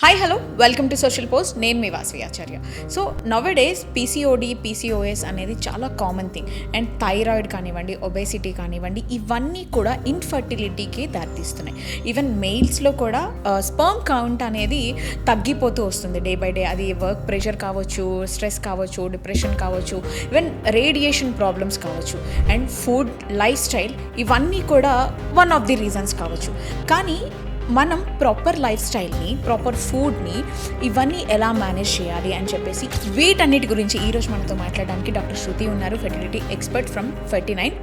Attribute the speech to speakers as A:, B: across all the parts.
A: Hi hello welcome to social post. నేను మీ వాసవి ఆచార్య. So నౌడేస్ PCOD PCOS అనేది చాలా కామన్ థింగ్. అండ్ థైరాయిడ్ కానివ్వండి, obesity కానివ్వండి, ఇవన్నీ కూడా ఇన్ఫర్టిలిటీకి దారితీస్తున్నాయి. ఈవెన్ మెయిల్స్లో కూడా స్పర్మ్ కౌంట్ అనేది తగ్గిపోతూ వస్తుంది డే బై డే. అది వర్క్ ప్రెషర్ కావచ్చు, స్ట్రెస్ కావచ్చు, డిప్రెషన్ కావచ్చు, ఈవెన్ రేడియేషన్ ప్రాబ్లమ్స్ కావచ్చు, అండ్ ఫుడ్, లైఫ్ స్టైల్, ఇవన్నీ కూడా వన్ ఆఫ్ ది రీజన్స్ కావచ్చు. కానీ మనం ప్రాపర్ లైఫ్ స్టైల్ని, ప్రాపర్ ఫుడ్ని, ఇవన్నీ ఎలా మేనేజ్ చేయాలి అని చెప్పేసి వీటన్నిటి గురించి ఈరోజు మనతో మాట్లాడడానికి డాక్టర్ శృతి ఉన్నారు, fertility expert from 39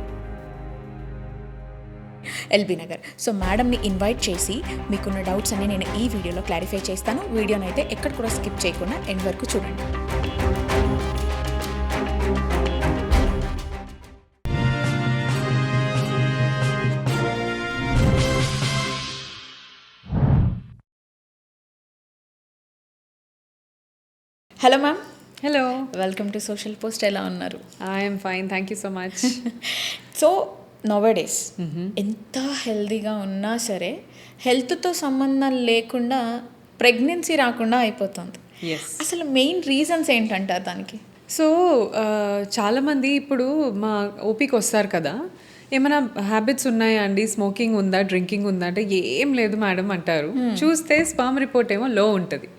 A: LB Nagar. So మేడంని ఇన్వైట్ చేసి మీకున్న డౌట్స్ అన్ని నేను ఈ వీడియోలో క్లారిఫై చేస్తాను. వీడియోని అయితే ఎక్కడ కూడా స్కిప్ చేయకుండా ఎండ్ వరకు చూడండి. Hello ma'am.
B: Hello,
A: welcome to social post. ఎలా ఉన్నారు?
B: I'm fine, thank you so much.
A: So నౌడేస్ ఎంత హెల్తీగా ఉన్నా సరే హెల్త్తో సంబంధం లేకుండా ప్రెగ్నెన్సీ రాకుండా అయిపోతుంది.
B: ఎస్,
A: అసలు మెయిన్ రీజన్స్ ఏంటంటారు దానికి?
B: సో చాలామంది ఇప్పుడు మా ఓపీకి వస్తారు కదా, ఏమైనా హ్యాబిట్స్ ఉన్నాయా అండి, స్మోకింగ్ ఉందా, డ్రింకింగ్ ఉందా అంటే ఏం లేదు మేడం అంటారు. చూస్తే స్పర్మ్ రిపోర్ట్ ఏమో లో ఉంటుంది.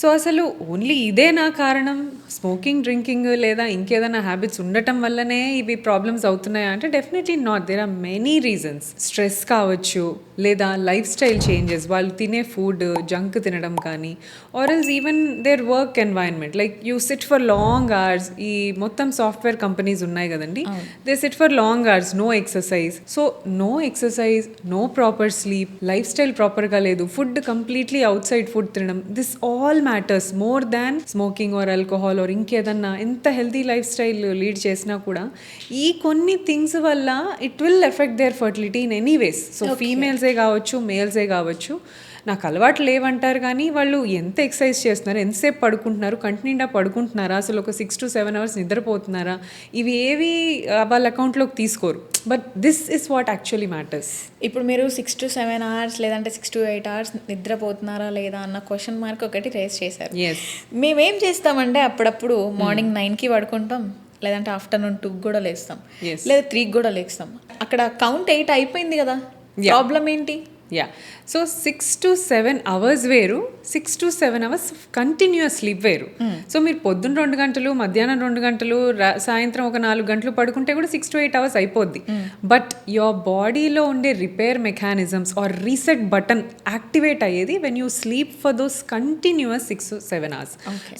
B: సో అసలు ఓన్లీ ఇదేనా కారణం, స్మోకింగ్, డ్రింకింగ్ లేదా ఇంకేదైనా హ్యాబిట్స్ ఉండటం వల్లనే ఇవి ప్రాబ్లమ్స్ అవుతున్నాయా అంటే definitely not. There are many reasons. Stress కావచ్చు, లేదా లైఫ్ స్టైల్ చేంజెస్, వాళ్ళు తినే ఫుడ్ జంక్ తినడం కానీ, or else even their work environment, like you sit for long hours. ఈ మొత్తం సాఫ్ట్వేర్ కంపెనీస్ ఉన్నాయి కదండి, they sit for long hours, no exercise. So no exercise, no proper sleep, life style ప్రాపర్గా లేదు, food completely outside food తినడం, this all matters more than smoking or alcohol or ఇంకేదన్నా. ఎంత healthy life style lead చేసినా కూడా ఈ కొన్ని things వల్ల it will effect their fertility in any ways. So ఫీమేల్సే కావచ్చు, మేల్సే కావచ్చు. నాకు అలవాటు లేవంటారు కానీ వాళ్ళు ఎంత ఎక్సర్సైజ్ చేస్తున్నారు, ఎంతసేపు పడుకుంటున్నారు, కంటి నిండా పడుకుంటున్నారా, అసలు ఒక 6 to 7 hours నిద్రపోతున్నారా, ఇవి ఏవి వాళ్ళ అకౌంట్లోకి తీసుకోరు. But this is what actually matters.
A: ఇప్పుడు మీరు 6 to 7 hours లేదంటే 6 to 8 hours నిద్రపోతున్నారా లేదా అన్న క్వశ్చన్ మార్క్ ఒకటి రేస్ చేశారు.
B: ఎస్,
A: మేమేం చేస్తామంటే అప్పుడప్పుడు మార్నింగ్ 9కి పడుకుంటాం, లేదంటే ఆఫ్టర్నూన్ 2కి కూడా లేస్తాం, లేదా 3కి కూడా లేస్తాం. అక్కడ కౌంట్ 8 అయిపోయింది కదా, ప్రాబ్లం ఏంటి?
B: యా, సో 6 to 7 hours వేరు, 6 to 7 hours కంటిన్యూస్ స్లీప్ వేరు. సో మీరు పొద్దున్న 2 గంటలు, మధ్యాహ్నం 2 గంటలు, సాయంత్రం ఒక 4 గంటలు పడుకుంటే కూడా 6 to 8 hours అయిపోద్ది. బట్ యువర్ బాడీలో ఉండే repair mechanisms are reset button activate అయ్యేది when you sleep for those continuous 6 to 7 hours.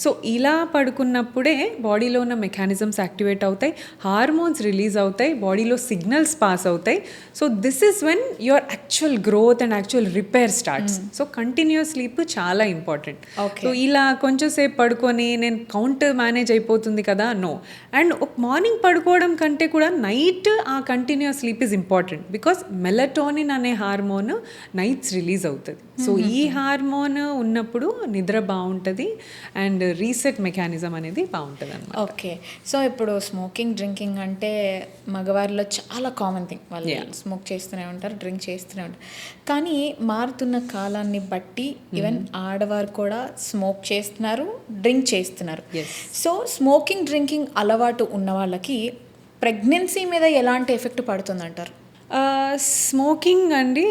B: So ఇలా పడుకున్నప్పుడే బాడీలో ఉన్న మెకానిజమ్స్ యాక్టివేట్ అవుతాయి, హార్మోన్స్ రిలీజ్ అవుతాయి, బాడీలో సిగ్నల్స్ పాస్ అవుతాయి. So this is when your actual growth and actual repair starts. So continuous sleep చాలా ఇంపార్టెంట్. సో ఇలా కొంచెం సేపు పడుకొని నేను కౌంట్ మేనేజ్ అయిపోతుంది కదా, నో. అండ్ మార్నింగ్ పడుకోవడం కంటే కూడా నైట్ ఆ continuous sleep is important, because melatonin అనే హార్మోన్ నైట్స్ రిలీజ్ అవుతుంది. సో ఈ హార్మోన్ ఉన్నప్పుడు నిద్ర బాగుంటుంది అండ్ రీసెట్ మెకానిజం అనేది బాగుంటుంది అన్నమాట.
A: ఓకే, సో ఇప్పుడు స్మోకింగ్, డ్రింకింగ్ అంటే మగవారిలో చాలా కామన్ థింగ్. వాళ్ళు స్మోక్ చేస్తూనే ఉంటారు, డ్రింక్ చేస్తూనే ఉంటారు. కానీ మారుతున్న కాలాన్ని బట్టి ఈవెన్ ఆడవారు కూడా స్మోక్ చేస్తున్నారు, డ్రింక్ చేస్తున్నారు. సో స్మోకింగ్, డ్రింకింగ్ అలవాటు ఉన్న వాళ్ళకి ప్రెగ్నెన్సీ మీద ఎలాంటి ఎఫెక్ట్ పడుతుందంటారు?
B: స్మోకింగ్ అండి,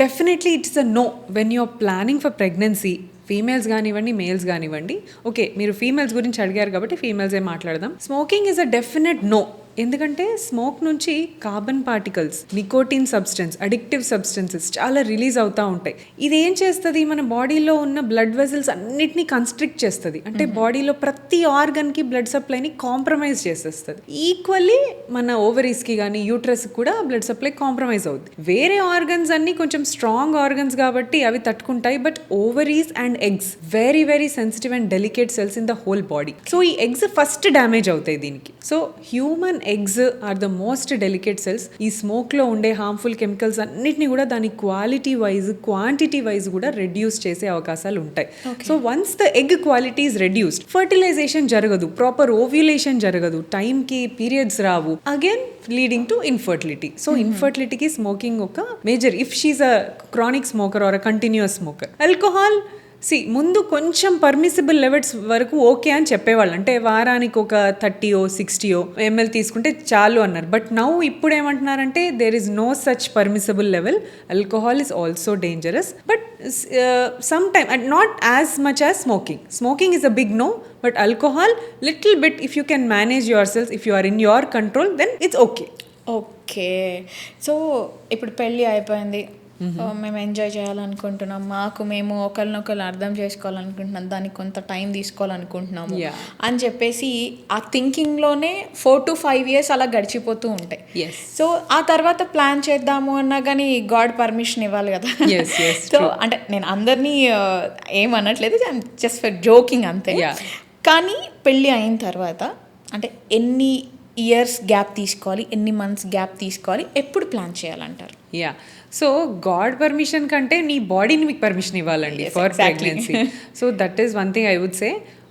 B: definitely it's a no when you're planning for pregnancy. Females కానివ్వండి, మేల్స్ కానివ్వండి. ఓకే, మీరు ఫీమేల్స్ గురించి అడిగారు కాబట్టి ఫీమేల్సే మాట్లాడదాం. Smoking is a definite no. ఎందుకంటే స్మోక్ నుంచి carbon particles, nicotine substance, addictive substances చాలా రిలీజ్ అవుతూ ఉంటాయి. ఇది ఏం చేస్తుంది, మన బాడీలో ఉన్న బ్లడ్ వెజల్స్ అన్నిటినీ కన్స్ట్రిక్ట్ చేస్తుంది. అంటే బాడీలో ప్రతి ఆర్గన్కి బ్లడ్ సప్లైని కాంప్రమైజ్ చేసేస్తుంది. ఈక్వల్లీ మన ఓవరీస్కి కానీ యూట్రస్కి కూడా బ్లడ్ సప్లై కాంప్రమైజ్ అవుతుంది. వేరే ఆర్గన్స్ అన్నీ కొంచెం స్ట్రాంగ్ ఆర్గన్స్ కాబట్టి అవి తట్టుకుంటాయి. But ovaries and eggs very very sensitive and delicate cells in the whole body. So ఈ ఎగ్స్ ఫస్ట్ డ్యామేజ్ అవుతాయి దీనికి. So human eggs are the most delicate cells. ఈ స్మోక్లో ఉండే హార్మ్ఫుల్ కెమికల్స్ అన్నిటిని కూడా దాని క్వాలిటీ వైజ్, క్వాంటిటీ వైజ్ కూడా రెడ్యూస్ చేసే అవకాశాలు ఉంటాయి. So once the egg quality is reduced, fertilization జరగదు, ప్రాపర్ ఓవ్యులేషన్ జరగదు, టైంకి పీరియడ్స్ రావు, again leading to infertility. So ఇన్ఫర్టిలిటీకి smoking ఒక major, if she's a chronic smoker or a continuous smoker. Alcohol ముందు కొంచెం పర్మిసిబుల్ లెవెల్స్ వరకు ఓకే అని చెప్పేవాళ్ళు, అంటే వారానికి ఒక 30 60 ml తీసుకుంటే చాలు అన్నారు. బట్ నౌ ఇప్పుడు ఏమంటున్నారంటే there is no such permissible level, alcohol is also dangerous, but some time and not as much as smoking is a big no, but alcohol little bit if you can manage your cells, if you are in your control, then it's okay.
A: Okay, so ఇప్పుడు పెళ్ళి అయిపోయింది, మేము enjoy చేయాలనుకుంటున్నాం, మేము ఒకరినొకరు అర్థం చేసుకోవాలనుకుంటున్నాం, దానికి కొంత టైం తీసుకోవాలనుకుంటున్నాము అని చెప్పేసి ఆ థింకింగ్లోనే 4 to 5 years అలా గడిచిపోతూ ఉంటాయి. సో ఆ తర్వాత ప్లాన్ చేద్దాము అన్నా కానీ గాడ్ పర్మిషన్ ఇవ్వాలి కదా. సో అంటే నేను అందరినీ ఏమనట్లేదు, జస్ట్ ఫర్ జోకింగ్ అంతే. కానీ పెళ్ళి అయిన తర్వాత అంటే ఎన్ని ఇయర్స్ గ్యాప్ తీసుకోవాలి, ఎన్ని మంత్స్ గ్యాప్ తీసుకోవాలి, ఎప్పుడు ప్లాన్ చేయాలంటారు?
B: సో గాడ్ పర్మిషన్ కంటే నీ బాడీని మీకు పర్మిషన్ ఇవ్వాలండి for pregnancy. So that is one thing I would say.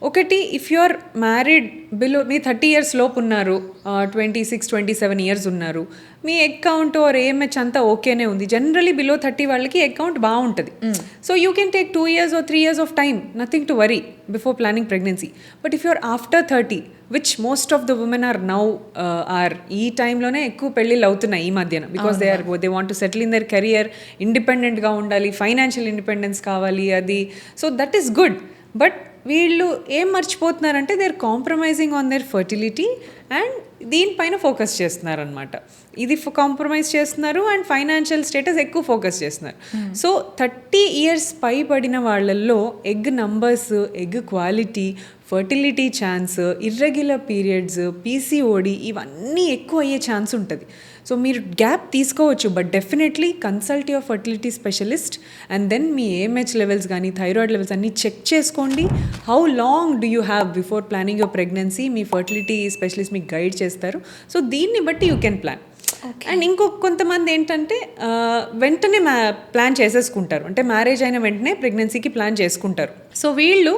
B: ఒకటి, if you are married below, మీ 30 years లోపు ఉన్నారు, 26 27 years ఉన్నారు, మీ ఎగ్ కౌంట్ ఆర్ ఏఎంహెచ్ అంతా ఓకేనే ఉంది, జనరలీ బిలో 30 వాళ్ళకి ఎగ్ కౌంట్ బాగుంటుంది. So you can take 2 years or 3 years of time, nothing to worry before planning pregnancy. But if you are after 30, which most of the women are now ఈ టైంలోనే ఎక్కువ పెళ్ళిళ్ళు అవుతున్నాయి ఈ మధ్యన, because they want to settle in their career, ఇండిపెండెంట్గా ఉండాలి, financial independence కావాలి అది. So that is good, but వీళ్ళు ఏం మర్చిపోతున్నారంటే they are compromising on their fertility and దీనిపైన ఫోకస్ చేస్తున్నారు అనమాట. ఇది కాంప్రమైజ్ చేస్తున్నారు అండ్ ఫైనాన్షియల్ స్టేటస్ ఎక్కువ ఫోకస్ చేస్తున్నారు. సో 30 years పైబడిన వాళ్ళల్లో egg numbers, egg quality, fertility chance, irregular periods, PCOD ఇవన్నీ ఎక్కువ అయ్యే ఛాన్స్ ఉంటుంది. సో మీరు గ్యాప్ తీసుకోవచ్చు, but definitely consult your fertility specialist and then మీ ఏఎంహెచ్ లెవెల్స్ కానీ థైరాయిడ్ లెవెల్స్ అన్నీ చెక్ చేసుకోండి. How long do you have before planning your pregnancy, మీ ఫర్టిలిటీ స్పెషలిస్ట్ మీకు గైడ్ చేస్తారు. సో దీన్ని బట్టి యూ కెన్ ప్లాన్. అండ్ కొంతమంది ఏంటంటే వెంటనే ప్లాన్ చేసేసుకుంటారు, అంటే మ్యారేజ్ అయిన వెంటనే ప్రెగ్నెన్సీకి ప్లాన్ చేసుకుంటారు. సో వీళ్ళు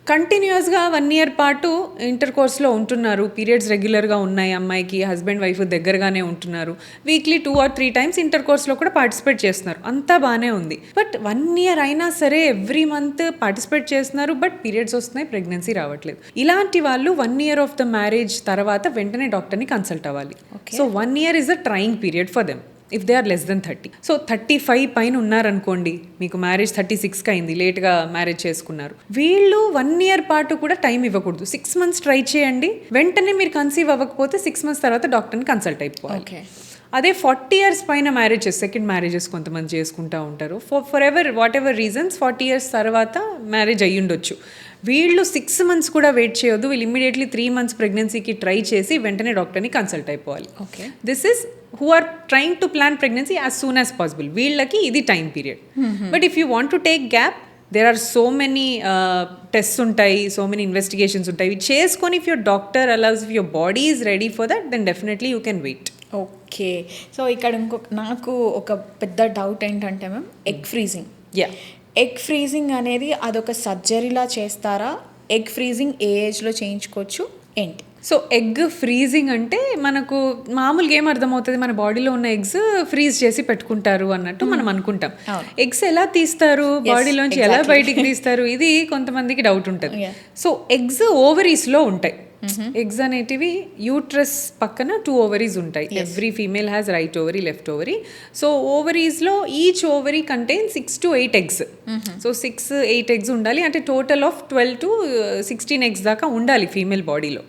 B: కంటిన్యూస్గా 1 year పాటు ఇంటర్ కోర్స్లో ఉంటున్నారు, పీరియడ్స్ రెగ్యులర్గా ఉన్నాయి అమ్మాయికి, హస్బెండ్ వైఫ్ దగ్గరగానే ఉంటున్నారు, వీక్లీ 2 or 3 times ఇంటర్ కోర్స్లో కూడా పార్టిసిపేట్ చేస్తున్నారు, అంతా బాగానే ఉంది. బట్ 1 year అయినా సరే ఎవ్రీ మంత్ పార్టిసిపేట్ చేస్తున్నారు, బట్ పీరియడ్స్ వస్తున్నాయి, ప్రెగ్నెన్సీ రావట్లేదు. ఇలాంటి వాళ్ళు 1 year ఆఫ్ ద మ్యారేజ్ తర్వాత వెంటనే డాక్టర్ని కన్సల్ట్ అవ్వాలి. So 1 year is a trying period for them if they are less than 30. So 35 పైన ఉన్నారనుకోండి, మీకు మ్యారేజ్ 36కి అయింది, లేట్గా మ్యారేజ్ చేసుకున్నారు, వీళ్ళు 1 year పాటు కూడా టైం ఇవ్వకూడదు. 6 months ట్రై చేయండి, వెంటనే మీరు కన్సీవ్ అవ్వకపోతే 6 months తర్వాత డాక్టర్ని కన్సల్ట్ అయిపోవాలి. అదే 40 years పైన మ్యారేజెస్, సెకండ్ మ్యారేజెస్ కొంతమంది చేసుకుంటూ ఉంటారు, for ever what ever reasons 40 years తర్వాత మ్యారేజ్ అయ్యి ఉండొచ్చు. వీళ్ళు 6 months కూడా వెయిట్ చేయొద్దు, వీళ్ళు ఇమ్మీడియట్లీ 3 months ప్రెగ్నెన్సీకి ట్రై చేసి వెంటనే డాక్టర్ని కన్సల్ట్ అయిపోవాలి. This is who are trying to plan pregnancy as soon as possible. వీళ్ళకి ఇది time period. But if you want to take gap, there are so many tests ఉంటాయి, so many investigations ఉంటాయి, ఇవి చేసుకొని if your doctor allows, if your body is ready for that, then definitely you can wait.
A: Okay, so ఇక్కడ నాకు ఒక పెద్ద doubt ఏంటంటే ma'am, egg freezing. Egg freezing అనేది అదొక సర్జరీలా చేస్తారా? ఎగ్ ఫ్రీజింగ్ ఏ ఏజ్లో చేయించుకోవచ్చు ఏంటి?
B: సో ఎగ్ ఫ్రీజింగ్ అంటే మనకు మామూలుగా ఏం అర్థమవుతుంది, మన బాడీలో ఉన్న ఎగ్స్ ఫ్రీజ్ చేసి పెట్టుకుంటారు అన్నట్టు మనం అనుకుంటాం. ఎగ్స్ ఎలా తీస్తారు, బాడీలోంచి ఎలా బయటికి తీస్తారు, ఇది కొంతమందికి డౌట్ ఉంటుంది. సో ఎగ్స్ ఓవరీస్లో ఉంటాయి. ఎగ్స్ అనేటివి యూట్రస్ పక్కన 2 ovaries ఉంటాయి. Every female has right ovary, left ovary. So ఓవరీస్లో each ovary contain 6 to 8 eggs. So 6-8 eggs ఉండాలి, అంటే టోటల్ ఆఫ్ 12 to 16 eggs దాకా ఉండాలి ఫీమేల్ బాడీలో.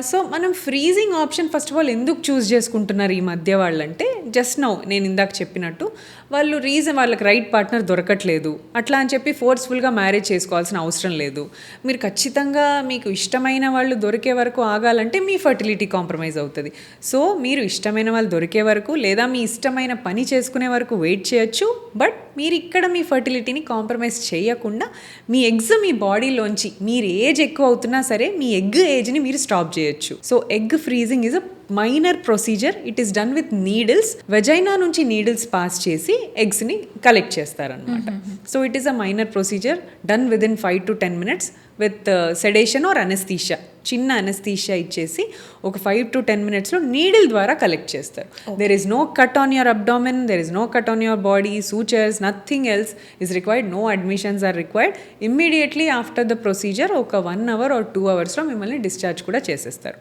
B: సో మనం freezing option first of all ఎందుకు చూస్ చేసుకుంటున్నారు ఈ మధ్య వాళ్ళంటే, జస్ట్ నౌ నేను ఇందాక చెప్పినట్టు వాళ్ళు వాళ్ళకి రైట్ పార్ట్నర్ దొరకట్లేదు అట్లా అని చెప్పి ఫోర్స్ఫుల్గా మ్యారేజ్ చేసుకోవాల్సిన అవసరం లేదు. మీరు ఖచ్చితంగా మీకు ఇష్టమైన వాళ్ళు దొరికే వరకు ఆగాలంటే మీ ఫర్టిలిటీ కాంప్రమైజ్ అవుతుంది. సో మీరు ఇష్టమైన వాళ్ళు దొరికే వరకు లేదా మీ ఇష్టమైన పని చేసుకునే వరకు వెయిట్ చేయొచ్చు. బట్ మీరు ఇక్కడ మీ ఫర్టిలిటీని కాంప్రమైజ్ చేయకుండా మీ ఎగ్స్ మీ బాడీలోంచి మీరు ఏజ్ ఎక్కువ అవుతున్నా సరే మీ ఎగ్ ఏజ్ని మీరు స్టాప్ చేయొచ్చు. So egg freezing is a minor procedure. It is done with needles. Vagina నుంచి నీడిల్స్ పాస్ చేసి ఎగ్స్ని కలెక్ట్ చేస్తారనమాట. So it is a minor procedure done within 5 to 10 minutes with sedation or anaesthesia. చిన్న anaesthesia ఇచ్చేసి ఒక 5 to 10 minutesలో needle ద్వారా collect చేస్తారు. There is no cut on your abdomen, there is no cut on your body, sutures, nothing else is required, no admissions are required. Immediately after the procedure ఒక 1 hour or 2 hours మిమ్మల్ని discharge కూడా చేసేస్తారు.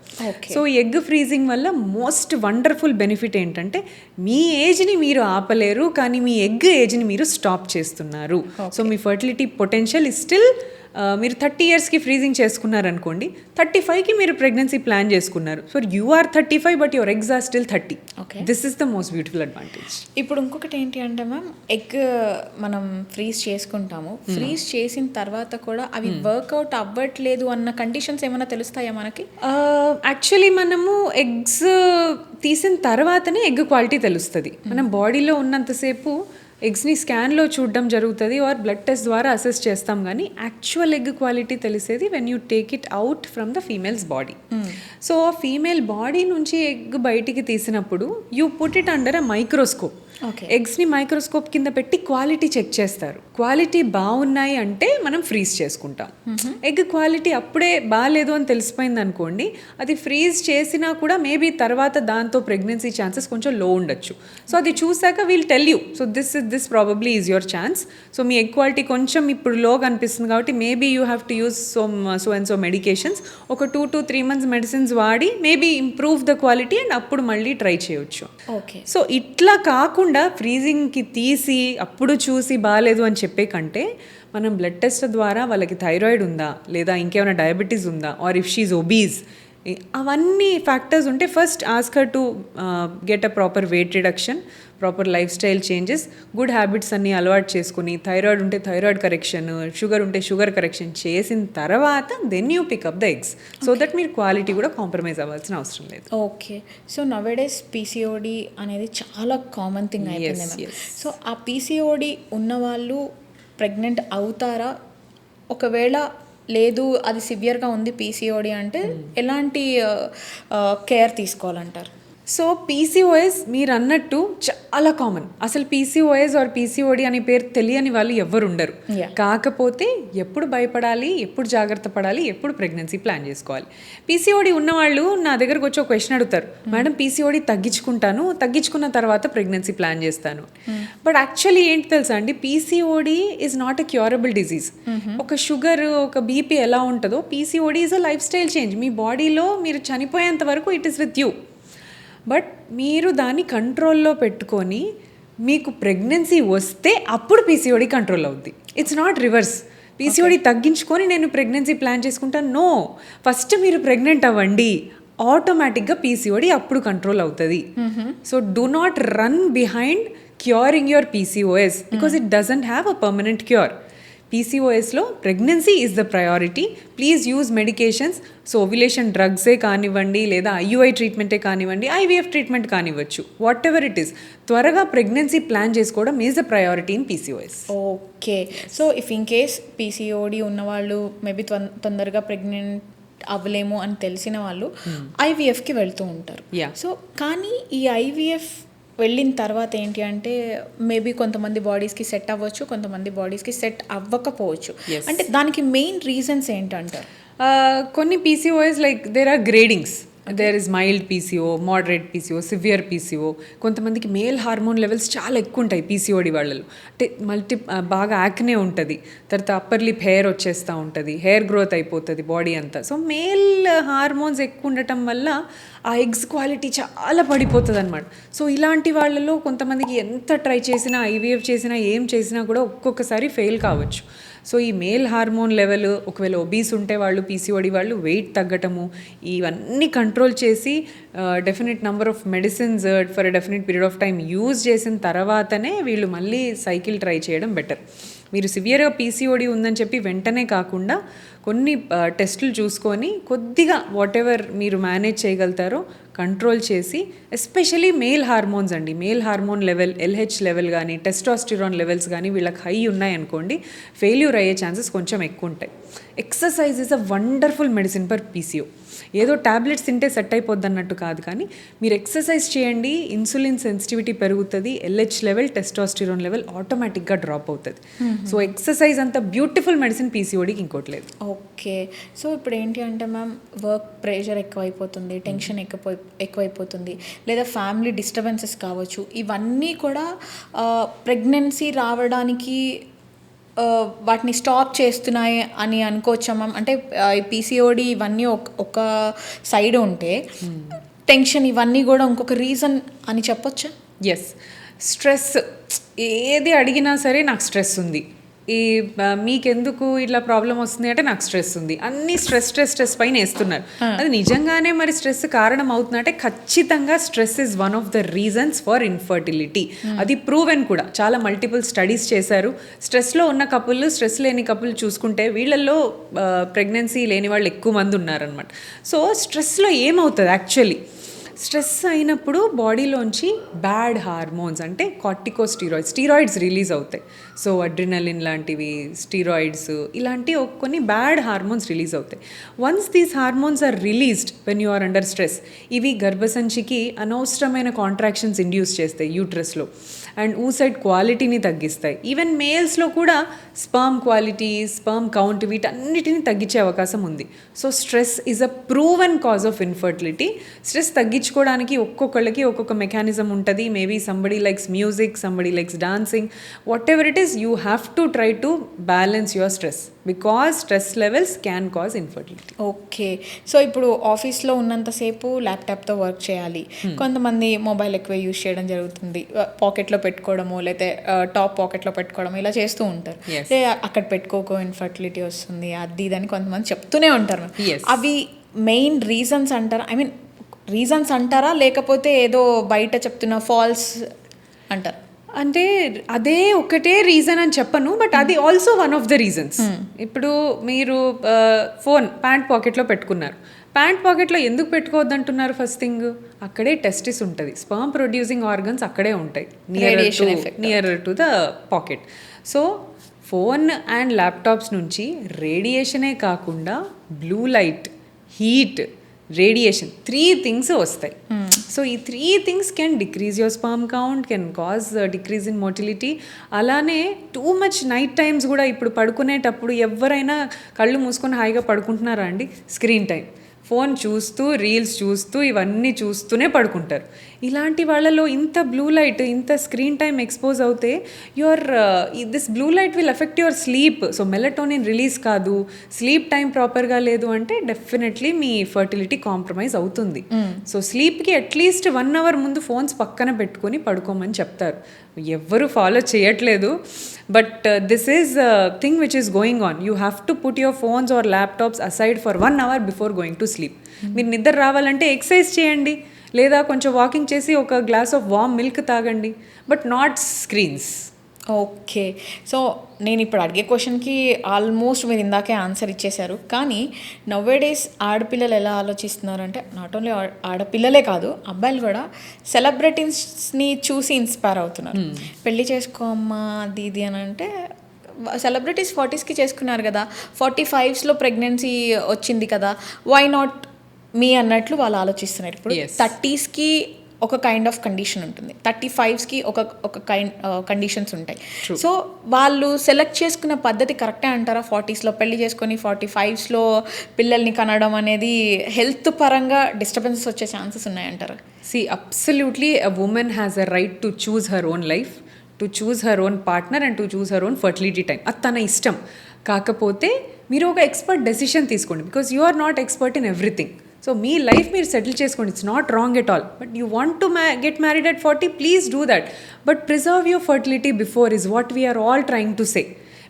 B: So egg freezing వల్ల most wonderful benefit ఏంటంటే మీ ఏజ్ని మీరు ఆపలేరు, కానీ మీ ఎగ్ ఏజ్ని మీరు స్టాప్ చేస్తున్నారు. సో మీ ఫర్టిలిటీ పొటెన్షియల్ ఇస్ స్టిల్ మీరు 30 yearsకి ఫ్రీజింగ్ చేసుకున్నారనుకోండి, 35కి మీరు ప్రెగ్నెన్సీ ప్లాన్ చేసుకున్నారు. So you are 35 but your eggs are still 30. This is the most beautiful advantage.
A: ఇప్పుడు ఇంకొకటి ఏంటి అంటే మ్యామ్, ఎగ్ మనం ఫ్రీజ్ చేసుకుంటాము, ఫ్రీజ్ చేసిన తర్వాత కూడా అవి వర్కౌట్ అవ్వట్లేదు అన్న కండిషన్స్ ఏమైనా తెలుస్తాయా మనకి?
B: యాక్చువల్లీ మనము ఎగ్స్ తీసిన తర్వాతనే ఎగ్ క్వాలిటీ తెలుస్తుంది. మనం బాడీలో ఉన్నంతసేపు ఎగ్స్ని స్కాన్లో చూడడం జరుగుతుంది ఆర్ బ్లడ్ టెస్ట్ ద్వారా అసెస్ చేస్తాం, కానీ యాక్చువల్ ఎగ్ క్వాలిటీ తెలిసేది when you take it out from the females body. So female body నుంచి ఎగ్ బయటికి తీసినప్పుడు you put it under a microscope. ఎగ్స్ని మైక్రోస్కోప్ కింద పెట్టి క్వాలిటీ చెక్ చేస్తారు. క్వాలిటీ బాగున్నాయి అంటే మనం ఫ్రీజ్ చేసుకుంటాం. ఎగ్ క్వాలిటీ అప్పుడే బాగాలేదు అని తెలిసిపోయింది అనుకోండి, అది ఫ్రీజ్ చేసినా కూడా మేబీ తర్వాత దాంతో ప్రెగ్నెన్సీ ఛాన్సెస్ కొంచెం లో ఉండొచ్చు. సో అది చూసాక we'll tell you, so this probably is your chance. So me egg quality కొంచెం ఇప్పుడు లో కనిపిస్తుంది కాబట్టి maybe you have to use so and so medications. ఒక 2 to 3 months మెడిసిన్స్ వాడి maybe improve the quality and అప్పుడు మళ్ళీ ట్రై చేయొచ్చు. సో ఇట్లా కాకుండా ఫ్రీజింగ్కి తీసి అప్పుడు చూసి బాగాలేదు అని చెప్పే కంటే మనం బ్లడ్ టెస్ట్ ద్వారా వాళ్ళకి థైరాయిడ్ ఉందా, లేదా ఇంకేమైనా డయాబెటీస్ ఉందా, ఆర్ ఇఫ్ షీఈ్ ఒబీస్, అవన్నీ ఫ్యాక్టర్స్ ఉంటే first ask her to get a proper weight reduction, proper lifestyle changes, good habits అన్నీ అలవాటు చేసుకుని, థైరాయిడ్ ఉంటే థైరాయిడ్ కరెక్షన్, షుగర్ ఉంటే షుగర్ కరెక్షన్ చేసిన తర్వాత then you pick up the eggs, so that మీరు క్వాలిటీ కూడా కాంప్రమైజ్ అవ్వాల్సిన అవసరం లేదు.
A: ఓకే. సో నవేడేస్ పీసీఓడి అనేది చాలా కామన్ థింగ్ అయిపోయింది. సో ఆ పీసీఓడి ఉన్నవాళ్ళు ప్రెగ్నెంట్ అవుతారా? ఒకవేళ లేదు అది సివియర్గా ఉంది పీసీఓడి అంటే ఎలాంటి కేర్ తీసుకోవాలంటారు?
B: సో పీసీఓఎస్ మీరు అన్నట్టు చాలా కామన్. అసలు పీసీఓఎస్ ఆర్ పీసీఓడి అనే పేరు తెలియని వాళ్ళు ఎవ్వరు ఉండరు. కాకపోతే ఎప్పుడు భయపడాలి, ఎప్పుడు జాగ్రత్త పడాలి, ఎప్పుడు ప్రెగ్నెన్సీ ప్లాన్ చేసుకోవాలి. పీసీఓడి ఉన్నవాళ్ళు నా దగ్గరకు వచ్చి ఒక క్వశ్చన్ అడుగుతారు, మేడం పీసీఓడి తగ్గించుకున్న తర్వాత ప్రెగ్నెన్సీ ప్లాన్ చేస్తాను. బట్ యాక్చువల్లీ ఏంటి తెలుసా అండి, PCOD is not a curable disease. ఒక షుగర్, ఒక బీపీ ఎలా ఉంటుందో PCOD is a lifestyle change. మీ బాడీలో మీరు చనిపోయేంత వరకు it is with you. But మీరు దాన్ని కంట్రోల్లో పెట్టుకొని మీకు ప్రెగ్నెన్సీ వస్తే అప్పుడు పీసీఓడి కంట్రోల్ అవుద్ది. It's not reverse. పీసీఓడి తగ్గించుకొని నేను ప్రెగ్నెన్సీ ప్లాన్ చేసుకుంటాను, నో. ఫస్ట్ మీరు ప్రెగ్నెంట్ అవ్వండి, ఆటోమేటిక్గా పీసీఓడి అప్పుడు కంట్రోల్ అవుతుంది. So do not run behind curing your PCOS because it doesn't have a permanent cure. పీసీఓఎస్లో pregnancy is the priority. Please use medications. So ovulation డ్రగ్సే కానివ్వండి, లేదా ఐయుఐ ట్రీట్మెంటే కానివ్వండి, ఐవీఎఫ్ ట్రీట్మెంట్ కానివ్వచ్చు, వాట్ ఎవర్ ఇట్ ఈస్, త్వరగా pregnancy plan చేసుకోవడం is the priority in PCOS.
A: Okay. So if in case PCOD ఉన్నవాళ్ళు మేబీ తొందరగా ప్రెగ్నెంట్ అవ్వలేము అని తెలిసిన వాళ్ళు ఐవీఎఫ్కి వెళ్తూ ఉంటారు. సో కానీ ఈ ఐవీఎఫ్ వెళ్ళిన తర్వాత ఏంటి అంటే మేబీ కొంతమంది బాడీస్కి సెట్ అవ్వచ్చు, కొంతమంది బాడీస్కి సెట్ అవ్వకపోవచ్చు. అంటే దానికి మెయిన్ రీజన్స్ ఏంటంటారు?
B: కొన్ని PCOS like there are gradings. There is mild PCO, moderate PCO, severe PCO. కొంతమందికి మేల్ హార్మోన్ లెవెల్స్ చాలా ఎక్కువ ఉంటాయి పీసీఓడి వాళ్ళలో. అంటే బాగా యాక్నే ఉంటుంది, తర్వాత అప్పర్ లిప్ హెయిర్ వచ్చేస్తూ ఉంటుంది, హెయిర్ గ్రోత్ అయిపోతుంది బాడీ అంతా. సో మేల్ హార్మోన్స్ ఎక్కువ ఉండటం వల్ల ఆ ఎగ్స్ క్వాలిటీ చాలా పడిపోతుంది అనమాట. సో ఇలాంటి వాళ్ళలో కొంతమందికి ఎంత ట్రై చేసినా, ఐవీఎఫ్ చేసినా, ఏం చేసినా కూడా ఒక్కొక్కసారి ఫెయిల్ కావచ్చు. సో ఈ మేల్ హార్మోన్ లెవెల్, ఒకవేళ ఒబీస్ ఉంటే వాళ్ళు, పీసీఓడి వాళ్ళు వెయిట్ తగ్గటము, ఇవన్నీ కంట్రోల్ చేసి definite number of medicines for a definite period of time use చేసిన తర్వాతనే వీళ్ళు మళ్ళీ సైకిల్ ట్రై చేయడం బెటర్. మీరు సివియర్గా పీసీఓడి ఉందని చెప్పి వెంటనే కాకుండా కొన్ని టెస్టులు చూసుకొని కొద్దిగా వాట్ ఎవర్ మీరు మేనేజ్ చేయగలుగుతారో కంట్రోల్ చేసి, ఎస్పెషలీ మేల్ హార్మోన్స్ అండి, male hormone level, LH level కానీ, టెస్టోస్టిరాన్ లెవెల్స్ కానీ వీళ్ళకి హై ఉన్నాయనుకోండి, ఫెయిల్యూర్ అయ్యే ఛాన్సెస్ కొంచెం ఎక్కువ ఉంటాయి. Exercise is a wonderful medicine for PCO. ఏదో ట్యాబ్లెట్స్ తింటే సెట్ అయిపోద్ది అన్నట్టు కాదు, కానీ మీరు ఎక్సర్సైజ్ చేయండి, ఇన్సులిన్ సెన్సిటివిటీ పెరుగుతుంది, ఎల్హెచ్ లెవెల్, టెస్టోస్టిరాన్ లెవెల్ ఆటోమేటిక్గా డ్రాప్ అవుతుంది. సో ఎక్సర్సైజ్ అంత బ్యూటిఫుల్ మెడిసిన్ పీసీఓడికి ఇంకోటి లేదు.
A: ఓకే. సో ఇప్పుడు ఏంటి అంటే మ్యామ్, వర్క్ ప్రెషర్ ఎక్కువైపోతుంది, టెన్షన్ ఎక్కువైపోతుంది, లేదా ఫ్యామిలీ డిస్టర్బెన్సెస్ కావచ్చు. ఇవన్నీ కూడా ప్రెగ్నెన్సీ రావడానికి వాటిని స్టాప్ చేస్తున్నాయి అని అనుకోవచ్చా మ్యామ్? అంటే ఈ పీసీఓడి ఇవన్నీ ఒక సైడ్ ఉంటే, టెన్షన్ ఇవన్నీ కూడా ఇంకొక రీజన్ అని చెప్పొచ్చా?
B: Yes, stress. ఏది అడిగినా సరే నాకు స్ట్రెస్ ఉంది, ఈ మీకెందుకు ఇట్లా ప్రాబ్లం వస్తుంది అంటే నాకు స్ట్రెస్ ఉంది, అన్ని స్ట్రెస్ పైన వేస్తున్నారు. అది నిజంగానే మరి స్ట్రెస్ కారణం అవుతుందంటే ఖచ్చితంగా stress is one of the reasons for infertility. అది ప్రూవెన్ కూడా. చాలా మల్టిపుల్ స్టడీస్ చేశారు. స్ట్రెస్లో ఉన్న కపుల్, స్ట్రెస్ లేని కపుల్ చూసుకుంటే వీళ్ళల్లో ప్రెగ్నెన్సీ లేని వాళ్ళు ఎక్కువ మంది ఉన్నారనమాట. సో స్ట్రెస్లో ఏమవుతుంది యాక్చువల్లీ, స్ట్రెస్ అయినప్పుడు బాడీలోంచి బ్యాడ్ హార్మోన్స్ అంటే స్టీరాయిడ్స్ రిలీజ్ అవుతాయి. సో అడ్రినలిన్ లాంటివి, స్టీరాయిడ్స్ ఇలాంటి కొన్ని బ్యాడ్ హార్మోన్స్ రిలీజ్ అవుతాయి. Once these hormones are released when you are under stress, ఇవి గర్భసంచికి అనవసరమైన కాంట్రాక్షన్స్ ఇండ్యూస్ చేస్తాయి యూట్రస్లో, అండ్ ఊసైడ్ క్వాలిటీని తగ్గిస్తాయి. ఈవెన్ మేల్స్లో కూడా స్పర్మ్ క్వాలిటీ, స్పర్మ్ కౌంట్ వీటన్నిటిని తగ్గించే అవకాశం ఉంది. So stress is a proven cause of infertility. Stress తగ్గించుకోవడానికి ఒక్కొక్కళ్ళకి ఒక్కొక్క మెకానిజం ఉంటుంది. Maybe somebody likes music, somebody likes dancing, what ever it is, you have to try to balance your stress because stress levels can cause infertility.
A: Okay. So ఇప్పుడు ఆఫీస్లో ఉన్నంతసేపు ల్యాప్టాప్తో work చేయాలి, కొంతమంది mobile ఎక్కువ యూజ్ చేయడం జరుగుతుంది, పాకెట్లో పెట్టుకోవడము, లేకపోతే టాప్ పాకెట్లో పెట్టుకోవడం ఇలా చేస్తూ ఉంటారు. అక్కడ పెట్టుకోకో ఇన్ఫర్టిలిటీ వస్తుంది అది ఇదని కొంతమంది చెప్తూనే ఉంటారు. అవి మెయిన్ రీజన్స్ అంటారా? ఐ మీన్ రీజన్స్ అంటారా, లేకపోతే ఏదో బయట చెప్తున్న ఫాల్స్ అంటారా?
B: అంటే అదే ఒకటే రీజన్ అని చెప్పను, బట్ అది also one of the reasons. ఇప్పుడు మీరు ఫోన్ ప్యాంట్ పాకెట్లో పెట్టుకున్నారు, ప్యాంట్ పాకెట్లో ఎందుకు పెట్టుకోవద్దు అంటున్నారు? ఫస్ట్ థింగ్, అక్కడే టెస్టిస్ ఉంటుంది, స్పర్మ్ ప్రొడ్యూసింగ్ ఆర్గన్స్ అక్కడే ఉంటాయి, nearer to the pocket. So phone and laptops నుంచి రేడియేషనే కాకుండా blue light, heat, radiation, 3 things వస్తాయి. సో ఈ 3 things can decrease your sperm count, can cause decrease in motility. అలానే too much night times కూడా, ఇప్పుడు పడుకునేటప్పుడు ఎవరైనా కళ్ళు మూసుకొని హాయిగా పడుకుంటున్నారా అండి? స్క్రీన్ టైం, ఫోన్ చూస్తూ, రీల్స్ చూస్తూ, ఇవన్నీ చూస్తూనే పడుకుంటారు. ఇలాంటి వాళ్ళలో ఇంత బ్లూ లైట్, ఇంత స్క్రీన్ టైం ఎక్స్పోజ్ అవుతే this blue light will affect your sleep. So melatonin release కాదు, స్లీప్ టైం ప్రాపర్గా లేదు అంటే డెఫినెట్లీ మీ ఫర్టిలిటీ కాంప్రమైజ్ అవుతుంది. సో స్లీప్కి అట్లీస్ట్ 1 hour ముందు ఫోన్స్ పక్కన పెట్టుకొని పడుకోమని చెప్తారు. ఎవ్వరు ఫాలో చేయట్లేదు, but this is thing which is going on. You have to put your phones or laptops aside for 1 hour before going to sleep. మీరు నిద్ర రావాలంటే ఎక్సర్సైజ్ చేయండి, లేదా కొంచెం వాకింగ్ చేసి ఒక గ్లాస్ ఆఫ్ వామ్ మిల్క్ తాగండి, but not screens.
A: Okay. So నేను ఇప్పుడు అడిగే క్వశ్చన్కి ఆల్మోస్ట్ మీరు ఇందాకే ఆన్సర్ ఇచ్చేశారు. కానీ నవ్వేడేస్ ఆడపిల్లలు ఎలా ఆలోచిస్తున్నారంటే, నాట్ ఓన్లీ ఆడపిల్లలే కాదు, అబ్బాయిలు కూడా సెలబ్రిటీస్ని చూసి ఇన్స్పైర్ అవుతున్నారు. పెళ్ళి చేసుకోమ్మా అది ఇది అని అంటే, సెలబ్రిటీస్ 40sకి చేసుకున్నారు కదా, 45sలో ప్రెగ్నెన్సీ వచ్చింది కదా, వై నాట్ మీ అన్నట్లు వాళ్ళు ఆలోచిస్తున్నారు. ఇప్పుడు 30sకి ఒక కైండ్ ఆఫ్ కండిషన్ ఉంటుంది, 35sకి ఒక కండిషన్స్ ఉంటాయి. సో వాళ్ళు సెలెక్ట్ చేసుకున్న పద్ధతి కరెక్టే అంటారా? 40sలో పెళ్లి చేసుకొని 45sలో పిల్లల్ని కనడం అనేది హెల్త్ పరంగా డిస్టర్బెన్సెస్ వచ్చే chances ఉన్నాయంటారా?
B: See, absolutely a woman has a right to choose her own life, to choose her own partner and to choose her own fertility time. అది తన ఇష్టం. కాకపోతే మీరు ఒక ఎక్స్పర్ట్ డెసిషన్ తీసుకోండి, because you are not expert in everything. So మీ life మీరు settle చేసుకోండి, it's not wrong at all. But you want to get married at 40, please do that. But preserve your fertility before is what we're all trying to say.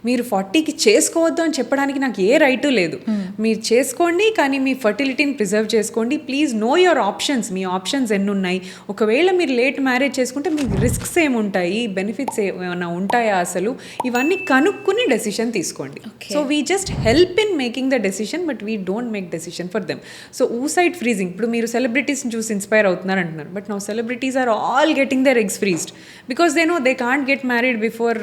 B: మీరు 40కి చేసుకోవద్దు అని చెప్పడానికి నాకు ఏ right లేదు. మీరు చేసుకోండి, కానీ మీ ఫర్టిలిటీని ప్రిజర్వ్ చేసుకోండి. Please know your options. మీ ఆప్షన్స్ ఎన్ని ఉన్నాయి? ఒకవేళ మీరు లేట్ మ్యారేజ్ చేసుకుంటే మీకు రిస్క్స్ ఏముంటాయి, బెనిఫిట్స్ ఏమైనా ఉంటాయా అసలు, ఇవన్నీ కనుక్కుని డెసిషన్ తీసుకోండి. So we just help in making the decision, but we don't make decision for them. So oocyte freezing, ఇప్పుడు మీరు సెలబ్రిటీస్ని చూసి ఇన్స్పైర్ అవుతున్నారు అంటున్నారు, but now celebrities are all getting their eggs freezed because they know they can't get married before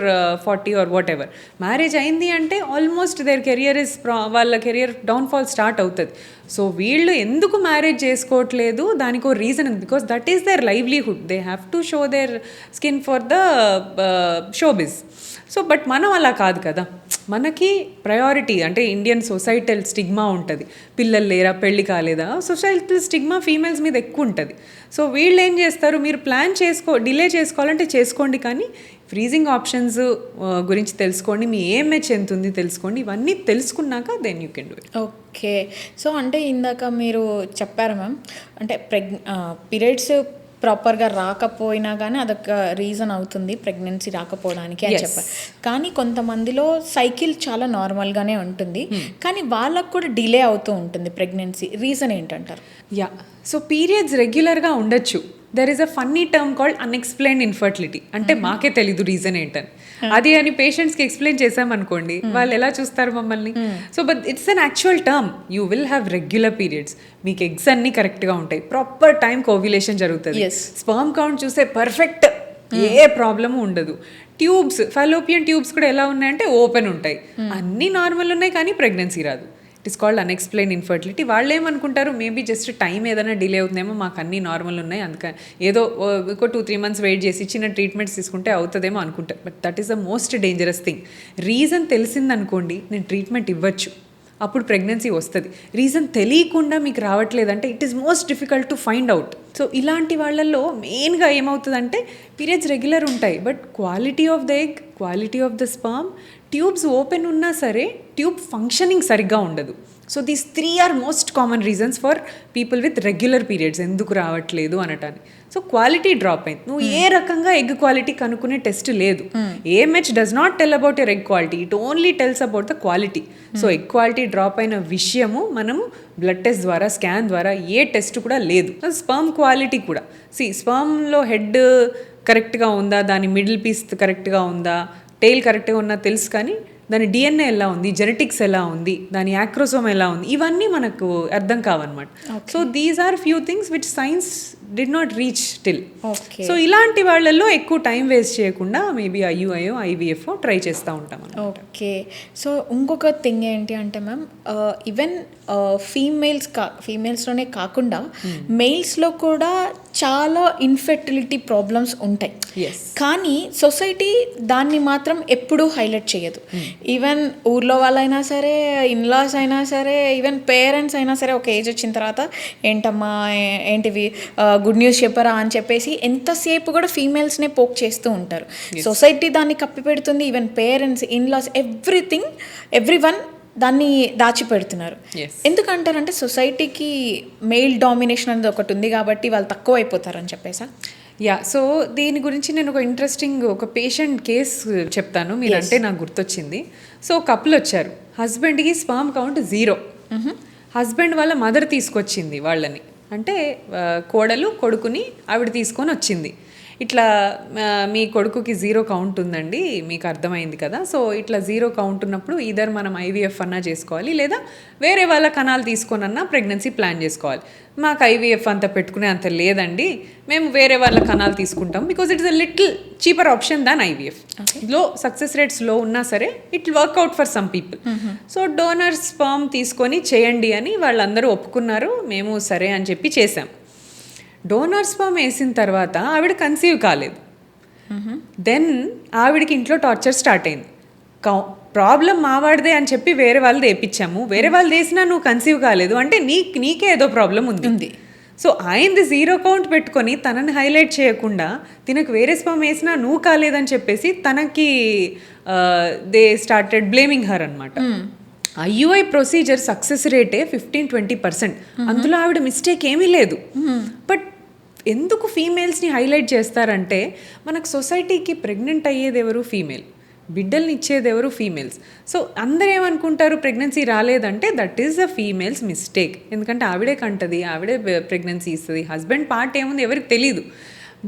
B: 40 or whatever. Marriage అయింది అంటే almost their career is, వాళ్ళ career downfall start అవుతుంది. సో వీళ్ళు ఎందుకు మ్యారేజ్ చేసుకోవట్లేదు, దానికి ఒక రీజన్ ఉంది, because that is their livelihood. They have to show their skin for the showbiz. So but మనం అలా కాదు కదా, మనకి ప్రయారిటీ అంటే ఇండియన్ సొసైటల్ స్టిగ్మా ఉంటుంది, పిల్లలు లేరా, పెళ్ళి కాలేదా, సొసైటల్ స్టిగ్మా ఫీమేల్స్ మీద ఎక్కువ ఉంటుంది. సో వీళ్ళు ఏం చేస్తారు, మీరు ప్లాన్ డిలే చేసుకోవాలంటే చేసుకోండి, కానీ ఫ్రీజింగ్ ఆప్షన్స్ గురించి తెలుసుకోండి, మీ AMH ఎంత ఉంది తెలుసుకోండి, ఇవన్నీ తెలుసుకున్నాక then you can do it.
A: Okay. So అంటే ఇందాక మీరు చెప్పారు మ్యామ్, అంటే పీరియడ్స్ ప్రాపర్గా రాకపోయినా కానీ అదొక రీజన్ అవుతుంది ప్రెగ్నెన్సీ రాకపోవడానికి అని చెప్పారు. కానీ కొంతమందిలో సైకిల్ చాలా నార్మల్గానే ఉంటుంది, కానీ వాళ్ళకు కూడా డిలే అవుతూ ఉంటుంది ప్రెగ్నెన్సీ. రీజన్ ఏంటంటారు?
B: యా, సో పీరియడ్స్ రెగ్యులర్గా ఉండొచ్చు. There is a funny term called unexplained infertility. అంటే మాకే తెలీదు రీజన్ ఏంటని. అది అని పేషెంట్స్కి ఎక్స్ప్లెయిన్ చేసామనుకోండి, వాళ్ళు ఎలా చూస్తారు మమ్మల్ని. So but it's an actual term. You will have regular periods, మీకు ఎగ్స్ అన్నీ కరెక్ట్గా ఉంటాయి, ప్రాపర్ టైం కోవ్యులేషన్ జరుగుతుంది, స్పర్మ్ కౌంట్ చూస్తే పర్ఫెక్ట్, ఏ ప్రాబ్లము ఉండదు. ట్యూబ్స్, ఫాలోపియన్ ట్యూబ్స్ కూడా ఎలా ఉన్నాయంటే ఓపెన్ ఉంటాయి, అన్నీ నార్మల్ ఉన్నాయి, కానీ ప్రెగ్నెన్సీ రాదు. It is called unexplained infertility. వాళ్ళు ఏమనుకుంటారు, మేబీ జస్ట్ టైం ఏదైనా డిలే అవుతుందేమో, మాకు అన్నీ నార్మల్ ఉన్నాయి, అందుకని ఏదో ఇంకో 2-3 months వెయిట్ చేసి చిన్న ట్రీట్మెంట్స్ తీసుకుంటే అవుతుందేమో అనుకుంటారు. But that is the most dangerous thing. Reason తెలిసిందనుకోండి, నేను ట్రీట్మెంట్ ఇవ్వచ్చు, అప్పుడు ప్రెగ్నెన్సీ వస్తుంది. రీజన్ తెలియకుండా మీకు రావట్లేదంటే it is most difficult to find out. So ఇలాంటి వాళ్ళల్లో మెయిన్గా ఏమవుతుందంటే పీరియడ్స్ రెగ్యులర్ ఉంటాయి, but quality of the egg, quality of the sperm, tubes open ఉన్నా సరే ట్యూబ్ ఫంక్షనింగ్ సరిగ్గా ఉండదు. So these 3 are most common reasons for people with regular periods ఎందుకు రావట్లేదు అనటానికి. సో క్వాలిటీ డ్రాప్ అయింది. నువ్వు ఏ రకంగా ఎగ్ క్వాలిటీ కనుక్కునే టెస్ట్ లేదు. AMH does not tell about your egg quality, it only tells about the quality. So egg quality drop అయిన విషయము మనము బ్లడ్ టెస్ట్ ద్వారా, స్కాన్ ద్వారా, ఏ టెస్ట్ కూడా లేదు. స్పర్మ్ క్వాలిటీ కూడా, స్పర్మ్లో హెడ్ కరెక్ట్గా ఉందా, దాని మిడిల్ పీస్ కరెక్ట్గా ఉందా, టెయిల్ కరెక్ట్గా ఉన్నా తెలుసు, కానీ దాని DNA ఎలా ఉంది, జెనెటిక్స్ ఎలా ఉంది, దాని యాక్రోసోమ్ ఎలా ఉంది, ఇవన్నీ మనకు అర్థం కావన్నమాట. So these are few things which science did not reach till. So ఇలాంటి వాళ్ళల్లో ఎక్కువ టైం వేస్ట్ చేయకుండా మేబీ IUI, IVF ట్రై చేస్తూ ఉంటాం.
A: ఓకే. సో ఇంకొక థింగ్ ఏంటి అంటే మ్యామ్, ఈవెన్ ఫీమేల్స్లోనే కాకుండా మెయిల్స్లో కూడా చాలా ఇన్ఫెర్టిలిటీ ప్రాబ్లమ్స్ ఉంటాయి, కానీ సొసైటీ దాన్ని మాత్రం ఎప్పుడూ హైలైట్ చేయదు. ఈవెన్ ఊర్లో వాళ్ళైనా సరే, ఇన్లాస్ అయినా సరే, ఈవెన్ పేరెంట్స్ అయినా సరే, ఒక ఏజ్ వచ్చిన తర్వాత ఏంటమ్మా ఏంటివి గుడ్ న్యూస్ చెప్పరా అని చెప్పేసి ఎంతసేపు కూడా ఫీమేల్స్నే పోక్ చేస్తూ ఉంటారు. సొసైటీ దాన్ని కప్పిపెడుతుంది, ఈవెన్ పేరెంట్స్, ఇన్లాస్, ఎవ్రీవన్ దాన్ని దాచిపెడుతున్నారు. ఎందుకంటారంటే సొసైటీకి మెయిల్ డామినేషన్ అనేది ఒకటి ఉంది కాబట్టి వాళ్ళు తక్కువ అయిపోతారని చెప్పేసా?
B: యా, సో దీని గురించి నేను ఒక ఇంట్రెస్టింగ్ ఒక పేషెంట్ కేస్ చెప్తాను, మీరంటే నాకు గుర్తొచ్చింది. సో కపుల్ వచ్చారు, హస్బెండ్కి స్పర్మ్ కౌంట్ 0. హస్బెండ్ వాళ్ళ మదర్ తీసుకొచ్చింది వాళ్ళని, అంటే కోడలు కొడుకుని ఆవిడ తీసుకొని వచ్చింది. ఇట్లా మీ కొడుకుకి 0 కౌంట్ ఉందండి, మీకు అర్థమైంది కదా, సో ఇట్లా 0 కౌంట్ ఉన్నప్పుడు ఈధర్ మనం IVF అన్నా చేసుకోవాలి, లేదా వేరే వాళ్ళ కణాలు తీసుకొనన్నా ప్రెగ్నెన్సీ ప్లాన్ చేసుకోవాలి. మాకు IVF అంత పెట్టుకునే అంత లేదండి, మేము వేరే వాళ్ళ కణాలు తీసుకుంటాం, because it is a little cheaper option than IVF. Low success rates low ఉన్నా సరే it work out for some people. So donor sperm తీసుకొని చేయండి అని వాళ్ళందరూ ఒప్పుకున్నారు, మేము సరే అని చెప్పి చేసాం. డోనర్ స్పర్మ్ వేసిన తర్వాత ఆవిడ కన్సీవ్ కాలేదు. దెన్ ఆవిడకి ఇంట్లో టార్చర్ స్టార్ట్ అయింది. ప్రాబ్లం మావాడిదే అని చెప్పి వేరే వాళ్ళది వేయించాము, వేరే వాళ్ళు వేసినా నువ్వు కన్సీవ్ కాలేదు అంటే నీకే ఏదో ప్రాబ్లం ఉంది. సో ఆయనది 0 కౌంట్ పెట్టుకొని తనని హైలైట్ చేయకుండా, తినకు వేరే స్పర్మ్ వేసినా నువ్వు కాలేదని చెప్పేసి తనకి దే స్టార్టెడ్ బ్లేమింగ్ హర్ అనమాట. IUI ప్రొసీజర్ సక్సెస్ రేటే 15-20%. అందులో ఆవిడ మిస్టేక్ ఏమీ లేదు. బట్ ఎందుకు ఫీమేల్స్ని హైలైట్ చేస్తారంటే, మనకు సొసైటీకి ప్రెగ్నెంట్ అయ్యేది ఎవరు? ఫీమేల్. బిడ్డల్ని ఇచ్చేది ఎవరు? ఫీమేల్స్. సో అందరూ ఏమనుకుంటారు, ప్రెగ్నెన్సీ రాలేదంటే that is the females mistake. ఎందుకంటే ఆవిడే కంటది, ఆవిడే ప్రెగ్నెన్సీ ఇస్తుంది. హస్బెండ్ పార్ట్ ఏముంది ఎవరికి తెలియదు.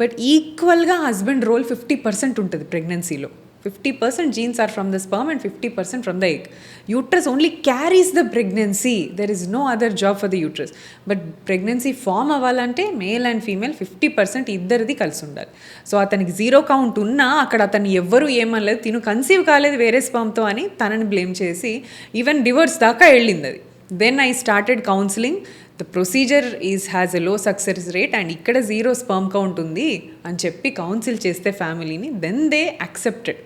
B: బట్ ఈక్వల్గా హస్బెండ్ రోల్ 50% ఉంటుంది ప్రెగ్నెన్సీలో. 50% genes are from the sperm and 50% from the egg. Uterus only carries the pregnancy. There is no other job for the uterus. But pregnancy form అవ్వాలంటే male and female 50% ఇద్దరిది కలిసి ఉండాలి. So అతనికి 0 count ఉన్నా అక్కడ అతను ఎవ్వరూ ఏమనలేదు, తిను కన్సీవ్ కాలేదు వేరే స్పర్మ్తో అని తనని బ్లేమ్ చేసి ఈవెన్ డివోర్స్ దాకా వెళ్ళింది అది. Then I started counselling. The procedure has a low success rate and ఇక్కడ 0 స్పర్మ్ కౌంట్ ఉంది అని చెప్పి కౌన్సిల్ చేస్తే ఫ్యామిలీని, దెన్ దే యాక్సెప్టెడ్.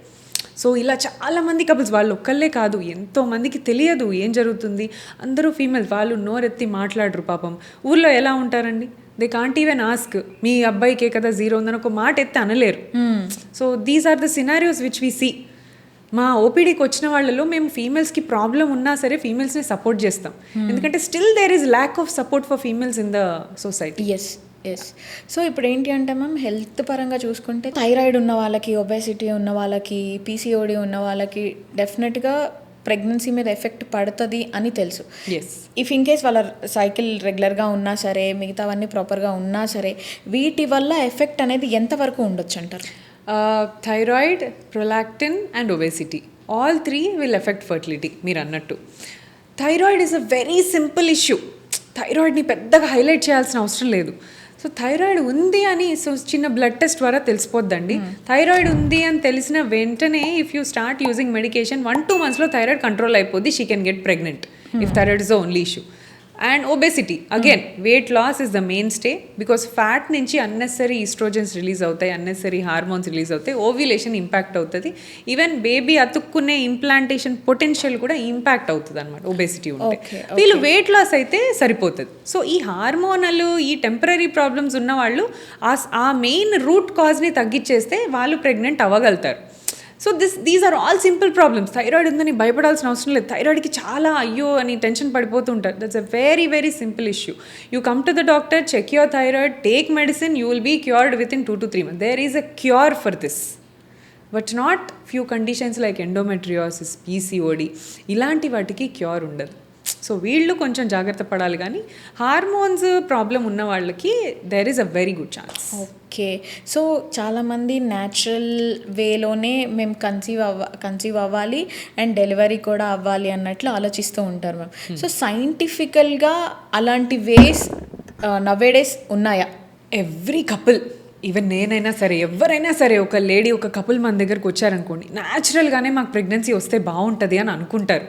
B: సో ఇలా చాలామంది కపుల్స్, వాళ్ళు ఒక్కళ్ళే కాదు, ఎంతోమందికి తెలియదు ఏం జరుగుతుంది. అందరూ ఫీమేల్స్, వాళ్ళు నోరెత్తి మాట్లాడరు పాపం. ఊర్లో ఎలా ఉంటారండి, దే కాంట్ ఈవెన్ ఆస్క్ మీ అబ్బాయికే కదా 0 ఉందని ఒక మాట ఎత్తి అనలేరు. So these are the scenarios which we see. మా ఓపీడీకి వచ్చిన వాళ్ళలో మేము ఫీమేల్స్కి ప్రాబ్లం ఉన్నా సరే ఫీమేల్స్ని సపోర్ట్ చేస్తాం. ఎందుకంటే still there is lack of support for females in the society.
A: Yes. So ఇప్పుడు ఏంటి అంటే మ్యామ్, హెల్త్ పరంగా చూసుకుంటే థైరాయిడ్ ఉన్న వాళ్ళకి, ఒబేసిటీ ఉన్న వాళ్ళకి, పీసీఓడి ఉన్న వాళ్ళకి డెఫినెట్గా ప్రెగ్నెన్సీ మీద ఎఫెక్ట్ పడుతుంది అని తెలుసు. ఇఫ్ ఇన్ కేస్ వాళ్ళ సైకిల్ రెగ్యులర్గా ఉన్నా సరే, మిగతావన్నీ ప్రాపర్గా ఉన్నా సరే, వీటి వల్ల ఎఫెక్ట్ అనేది ఎంతవరకు ఉండొచ్చు అంటారు?
B: Thyroid, prolactin and obesity, all 3 will effect fertility. మీరు అన్నట్టు thyroid is a very simple issue. థైరాయిడ్ని పెద్దగా హైలైట్ చేయాల్సిన అవసరం లేదు. సో థైరాయిడ్ ఉంది అని చిన్న బ్లడ్ టెస్ట్ ద్వారా తెలిసిపోద్దండి. థైరాయిడ్ ఉంది అని తెలిసిన వెంటనే if you start using medication 1-2 monthsలో థైరాయిడ్ కంట్రోల్ అయిపోద్ది. She can get pregnant if thyroid is the only issue. And obesity again, weight loss is the mainstay, because fat నుంచి unnecessary estrogens release అవుతాయి, unnecessary hormones release అవుతాయి, ovulation impact అవుతుంది, even baby అతుక్కునే implantation potential కూడా impact అవుతుంది అనమాట obesity ఉంటే. వీళ్ళు వెయిట్ లాస్ అయితే సరిపోతుంది. సో ఈ హార్మోనల్, ఈ టెంపరీ ప్రాబ్లమ్స్ ఉన్న వాళ్ళు ఆ మెయిన్ రూట్ కాజ్ని తగ్గించేస్తే వాళ్ళు ప్రెగ్నెంట్ అవ్వగలుగుతారు. So these are all simple problems. Thyroid ఉందని భయపడాల్సిన అవసరం లేదు. థైరాయిడ్కి చాలా అయ్యో అని టెన్షన్ పడిపోతూ ఉంటారు. That's a very very simple issue. You come to the doctor, check your thyroid, take medicine, you will be cured within 2 to 3 months. There is a cure for this, but not few conditions like endometriosis, PCOD, ఇలాంటి వాటికి cure ఉండదు. So వీళ్ళు కొంచెం జాగ్రత్త పడాలి. కానీ hormones problem ఉన్న వాళ్ళకి there is a very good chance.
A: Okay. So చాలామంది న్యాచురల్ వేలోనే మేము కన్సీవ్ అవ్వాలి అండ్ డెలివరీ కూడా అవ్వాలి అన్నట్లు ఆలోచిస్తూ ఉంటారు మ్యామ్. సో సైంటిఫికల్గా అలాంటి వేస్ నవేడేస్ ఉన్నాయా?
B: ఎవ్రీ కపుల్, ఈవెన్ నేనైనా సరే, ఎవరైనా సరే, ఒక లేడీ, ఒక కపుల్ మన దగ్గరకు వచ్చారనుకోండి, న్యాచురల్గానే మాకు ప్రెగ్నెన్సీ వస్తే బాగుంటుంది అని అనుకుంటారు.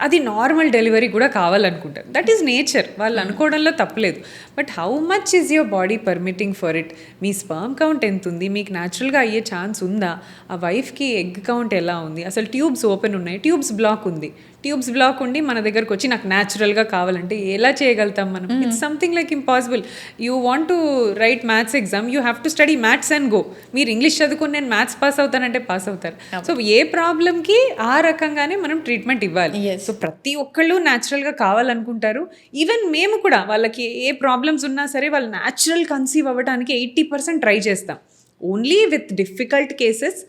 B: అది నార్మల్ డెలివరీ కూడా కావాలనుకుంటారు. దట్ ఈస్ నేచర్, వాళ్ళు అనుకోవడంలో తప్పలేదు. But how much is your body permitting for it? Me sperm count ఎంత ఉంది, మీకు న్యాచురల్గా అయ్యే ఛాన్స్ ఉందా, ఆ వైఫ్కి ఎగ్ కౌంట్ ఎలా ఉంది, అసలు ట్యూబ్స్ ఓపెన్ ఉన్నాయి, ట్యూబ్స్ బ్లాక్ ఉంది, ట్యూబ్స్ బ్లాక్ ఉండి మన దగ్గరకు వచ్చి నాకు న్యాచురల్గా కావాలంటే ఎలా చేయగలుగుతాం మనం? It's something like impossible. You want to right maths exam, you have to study maths and go. మీరు ఇంగ్లీష్ చదువుకుని నేను మ్యాథ్స్ పాస్ అవుతానంటే పాస్ అవుతారు. సో ఏ ప్రాబ్లమ్కి ఆ రకంగానే మనం ట్రీట్మెంట్ ఇవ్వాలి. సో ప్రతి ఒక్కళ్ళు న్యాచురల్గా కావాలనుకుంటారు. ఈవెన్ మేము కూడా వాళ్ళకి ఏ ప్రాబ్లమ్స్ ఉన్నా సరే వాళ్ళు న్యాచురల్ కన్సీవ్ అవ్వడానికి 80% ట్రై చేస్తాం. Only with difficult cases,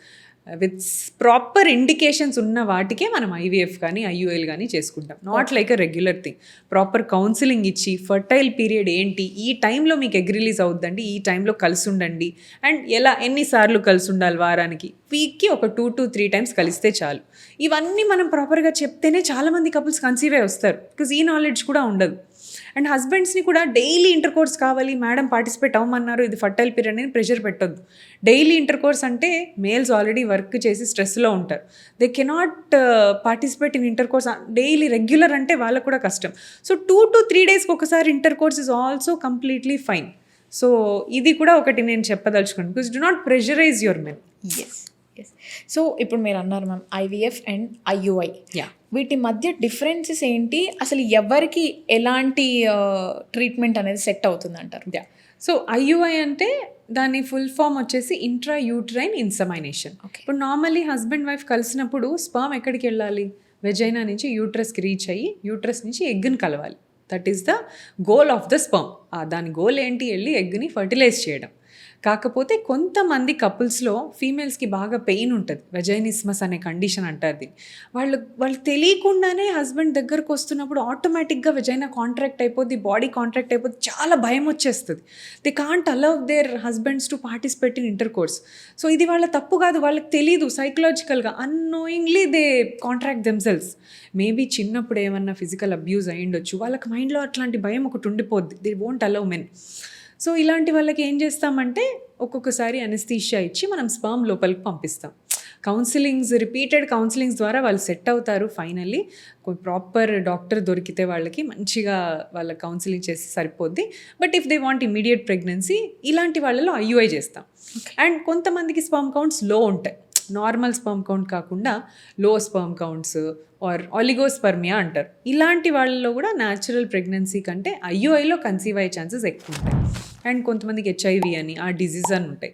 B: with proper indications ఉన్న వాటికే మనం ఐవీఎఫ్ కానీ ఐయుఎల్ కానీ చేసుకుంటాం. Not like a regular thing. Proper counselling ఇచ్చి ఫర్టైల్ పీరియడ్ ఏంటి, ఈ టైంలో మీకు ఎగ్ రిలీజ్ అవుద్దండి, ఈ టైంలో కలిసి ఉండండి, అండ్ ఎన్నిసార్లు కలిసి ఉండాలి వారానికి, వీక్కి ఒక 2 to 3 times కలిస్తే చాలు. ఇవన్నీ మనం ప్రాపర్గా చెప్తేనే చాలామంది కపుల్స్ కన్సీవ్ అయ్యి వస్తారు. బికాజ్ ఈ నాలెడ్జ్ కూడా ఉండదు. అండ్ హస్బెండ్స్ని కూడా డైలీ ఇంటర్ కోర్స్ కావాలి మేడం, పార్టిసిపేట్ అవ్వమన్నారు, ఇది ఫర్టైల్ పీరియడ్ అని ప్రెషర్ పెట్టొద్దు. డైలీ ఇంటర్ కోర్స్ అంటే మేల్స్ ఆల్రెడీ వర్క్ చేసి స్ట్రెస్లో ఉంటారు. They cannot participate in inter course daily regular అంటే వాళ్ళకు కూడా కష్టం. సో 2 to 3 daysకి ఒకసారి inter course is also completely fine. So ఇది కూడా ఒకటి నేను చెప్పదలుచుకున్నాను. Because do not pressurise your men.
A: So ఇప్పుడు మీరు అన్నారు మ్యామ్ ఐవీఎఫ్ అండ్ ఐయుఐ, వీటి మధ్య డిఫరెన్సెస్ ఏంటి, అసలు ఎవరికి ఎలాంటి ట్రీట్మెంట్ అనేది సెట్ అవుతుంది అంటారు?
B: సో ఐయుఐ అంటే దాని ఫుల్ ఫామ్ వచ్చేసి ఇంట్రా యూట్రైన్ ఇన్సమైనేషన్. ఇప్పుడు నార్మల్లీ హస్బెండ్ వైఫ్ కలిసినప్పుడు స్పర్మ్ ఎక్కడికి వెళ్ళాలి, వెజైనా నుంచి యూట్రస్కి రీచ్ అయ్యి యూట్రస్ నుంచి ఎగ్ని కలవాలి. That is the goal of the sperm. దాని గోల్ ఏంటి, వెళ్ళి ఎగ్ని ఫర్టిలైజ్ చేయడం. కాకపోతే కొంతమంది కపుల్స్లో ఫీమేల్స్కి బాగా పెయిన్ ఉంటుంది, వెజైనిస్మస్ అనే కండిషన్ అంటారు దీన్ని. వాళ్ళు తెలియకుండానే హస్బెండ్ దగ్గరకు వస్తున్నప్పుడు ఆటోమేటిక్గా వెజైనా కాంట్రాక్ట్ అయిపోద్ది, బాడీ కాంట్రాక్ట్ అయిపోద్ది, చాలా భయం వచ్చేస్తుంది. They can't allow their husbands to participate in intercourse. So ఇది వాళ్ళ తప్పు కాదు, వాళ్ళకి తెలీదు, సైకలాజికల్గా annoyingly they contract themselves. Maybe చిన్నప్పుడు ఏమన్నా ఫిజికల్ అబ్యూస్ అయ్యిండొచ్చు, వాళ్ళకి మైండ్లో అట్లాంటి భయం ఒకటి ఉండిపోద్ది. They won't allow men. So ఇలాంటి వాళ్ళకి ఏం చేస్తామంటే ఒక్కొక్కసారి అనస్థీషియా ఇచ్చి మనం స్పర్మ్ లోపలికి పంపిస్తాం. రిపీటెడ్ కౌన్సిలింగ్స్ ద్వారా వాళ్ళు సెట్ అవుతారు. ఫైనల్లీ ప్రాపర్ డాక్టర్ దొరికితే వాళ్ళకి మంచిగా వాళ్ళ కౌన్సిలింగ్ చేసి సరిపోద్ది. But if they want immediate pregnancy, ఇలాంటి వాళ్ళలో ఐయుఐ చేస్తాం. అండ్ కొంతమందికి స్పర్మ్ కౌంట్స్ లో ఉంటాయి, నార్మల్ స్పర్మ్ కౌంట్ కాకుండా లో స్పర్మ్ కౌంట్స్ ఆర్ ఆలిగోస్పర్మియా అంటారు. ఇలాంటి వాళ్ళలో కూడా న్యాచురల్ ప్రెగ్నెన్సీ కంటే ఐయుఐలో కన్సీవ్ అయ్యే ఛాన్సెస్ ఎక్కువ ఉంటాయి. అండ్ కొంతమందికి హెచ్ఐవి అని ఆ డిజీజ్ అని ఉంటాయి.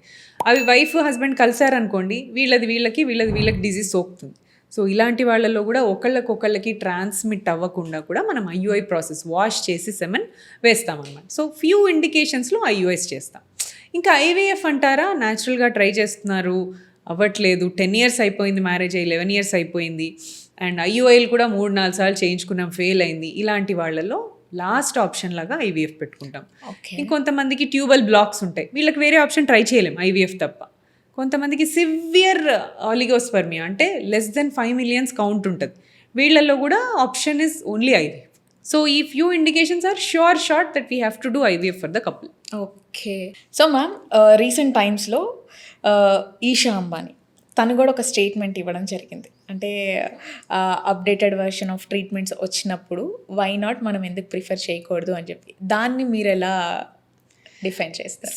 B: అవి వైఫ్ హస్బెండ్ కలిసారనుకోండి, వీళ్ళకి డిజీజ్ సోకుతుంది. సో ఇలాంటి వాళ్ళలో కూడా ఒకళ్ళకి ట్రాన్స్మిట్ అవ్వకుండా కూడా మనం ఐయుఐ ప్రాసెస్ వాష్ చేసి సెమెన్ వేస్తామన్నమాట. సో ఫ్యూ ఇండికేషన్స్లో ఐయుఐస్ చేస్తాం. ఇంకా ఐవీఎఫ్ అంటారా, న్యాచురల్గా ట్రై చేస్తున్నారు, అవ్వట్లేదు, 10 years అయిపోయింది, మ్యారేజ్ అయ్యి 11 years అయిపోయింది, అండ్ ఐయుఐలు కూడా 3-4 సార్లు చేయించుకున్నాం, ఫెయిల్ అయింది. ఇలాంటి వాళ్ళలో లాస్ట్ ఆప్షన్ లాగా ఐవీఎఫ్ పెట్టుకుంటాం. ఇంకొంతమందికి ట్యూబల్ బ్లాక్స్ ఉంటాయి, వీళ్ళకి వేరే ఆప్షన్ ట్రై చేయలేం ఐవీఎఫ్ తప్ప. కొంతమందికి సివియర్ ఆలిగోస్పర్మియా అంటే less than 5 million కౌంట్ ఉంటుంది, వీళ్ళల్లో కూడా option is only IVF. So ఈ few indications are short that we have to do IVF for the couple.
A: Okay. So ma'am, recent టైమ్స్లో ఈషా అంబానీ తను కూడా ఒక స్టేట్మెంట్ ఇవ్వడం జరిగింది. అంటే అప్డేటెడ్ వర్షన్ ఆఫ్ ట్రీట్మెంట్స్ వచ్చినప్పుడు వై నాట్ మనం ఎందుకు ప్రిఫర్ చేయకూడదు అని చెప్పి, దాన్ని మీరు ఎలా డిఫైన్ చేస్తారు?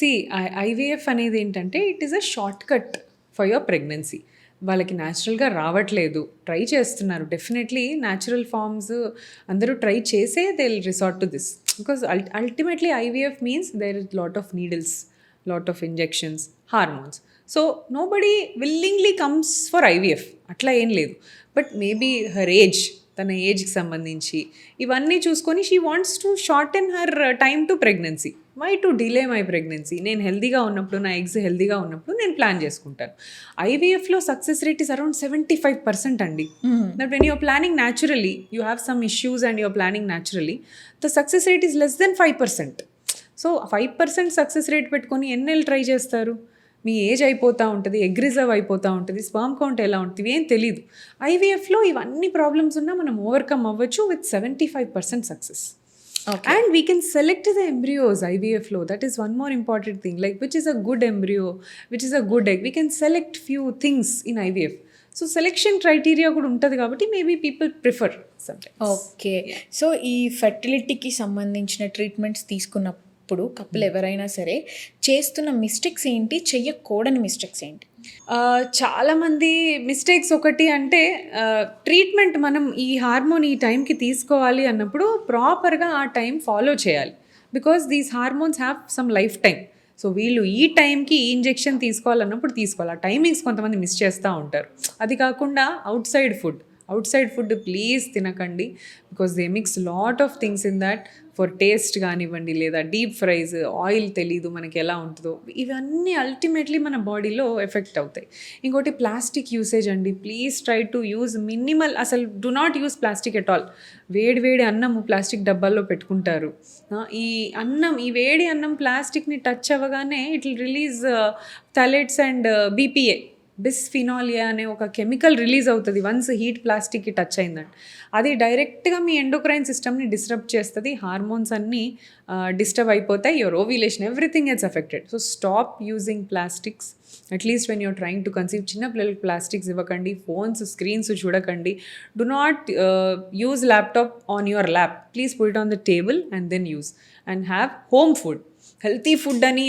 B: ఐవీఎఫ్ అనేది ఏంటంటే it is a shortcut for your pregnancy. వాళ్ళకి న్యాచురల్గా రావట్లేదు, ట్రై చేస్తున్నారు, డెఫినెట్లీ న్యాచురల్ ఫార్మ్స్ అందరూ ట్రై చేసే they will resort to this, because ultimately IVF means there is lot of needles, lot of injections, hormones. So nobody willingly comes for IVF, అట్లా ఏం లేదు. But maybe her age, తన ఏజ్కి సంబంధించి ఇవన్నీ చూసుకొని she wants to shorten her time to pregnancy. Why to delay my pregnancy? నేను హెల్దీగా ఉన్నప్పుడు, నా ఎగ్స్ హెల్దీగా ఉన్నప్పుడు నేను ప్లాన్ చేసుకుంటాను. ఐవీఎఫ్లో సక్సెస్ రేట్ ఇస్ అరౌండ్ 75% అండి. That when you're planning naturally, you have some issues and you're planning naturally, the success rate is less than 5%. So 5% success rate పెట్టుకొని ఎన్నెళ్ళు ట్రై చేస్తారు? మీ ఏజ్ అయిపోతూ ఉంటుంది, ఎగ్ రిజర్వ్ అయిపోతూ ఉంటుంది, స్పర్మ్ కౌంట్ ఎలా ఉంటుంది ఏం తెలీదు. ఐవీఎఫ్లో ఇవన్నీ ప్రాబ్లమ్స్ ఉన్నా మనం ఓవర్కమ్ అవ్వచ్చు with 75% success. And we can select the embryos IVF-లో. That is one more important thing, like which is a good embryo, which is a good egg. We can select few things in IVF. So selection criteria కూడా ఉంటుంది కాబట్టి maybe people prefer sometimes.
A: Okay. So ఈ ఫెర్టిలిటీకి సంబంధించిన treatments తీసుకున్నప్పుడు couple ఎవరైనా సరే చేస్తున్న mistakes ఏంటి, చెయ్యకూడని మిస్టేక్స్ ఏంటి?
B: చాలామంది మిస్టేక్స్ ఒకటి అంటే ట్రీట్మెంట్ మనం ఈ హార్మోన్ ఈ టైంకి తీసుకోవాలి అన్నప్పుడు ప్రాపర్గా ఆ టైం ఫాలో చేయాలి. Because these hormones have some life time. So వీళ్ళు ఈ టైంకి ఈ ఇంజెక్షన్ తీసుకోవాలన్నప్పుడు తీసుకోవాలి. ఆ టైమింగ్స్ కొంతమంది మిస్ చేస్తూ ఉంటారు. అది కాకుండా అవుట్ సైడ్ ఫుడ్ ప్లీజ్ తినకండి, because they mix lot of things in that for taste కానివ్వండి, లేదా డీప్ ఫ్రైస్, ఆయిల్ తెలీదు మనకి ఎలా ఉంటుందో, ఇవన్నీ అల్టిమేట్లీ మన బాడీలో ఎఫెక్ట్ అవుతాయి. ఇంకోటి ప్లాస్టిక్ యూసేజ్ అండి, please try to use minimal, అసలు do not use plastic at all. వేడి అన్నము ప్లాస్టిక్ డబ్బాల్లో పెట్టుకుంటారు. ఈ వేడి అన్నం ప్లాస్టిక్ని టచ్ అవ్వగానే it will release phthalates and BPA, bisphenol A అనే ఒక కెమికల్ రిలీజ్ అవుతుంది వన్స్ హీట్ ప్లాస్టిక్కి టచ్ అయిందండి. అది డైరెక్ట్గా మీ ఎండోక్రైన్ సిస్టమ్ని డిస్టర్బ్ చేస్తుంది, హార్మోన్స్ అన్నీ డిస్టర్బ్ అయిపోతాయి, your ovulation everything gets affected. So stop using plastics at least when you're trying to conceive. చిన్న పిల్లలకి ప్లాస్టిక్స్ ఇవ్వకండి, ఫోన్స్ స్క్రీన్స్ చూడకండి. Do not use laptop on your lap, please put it on the table and then use. And have home food, healthy food అని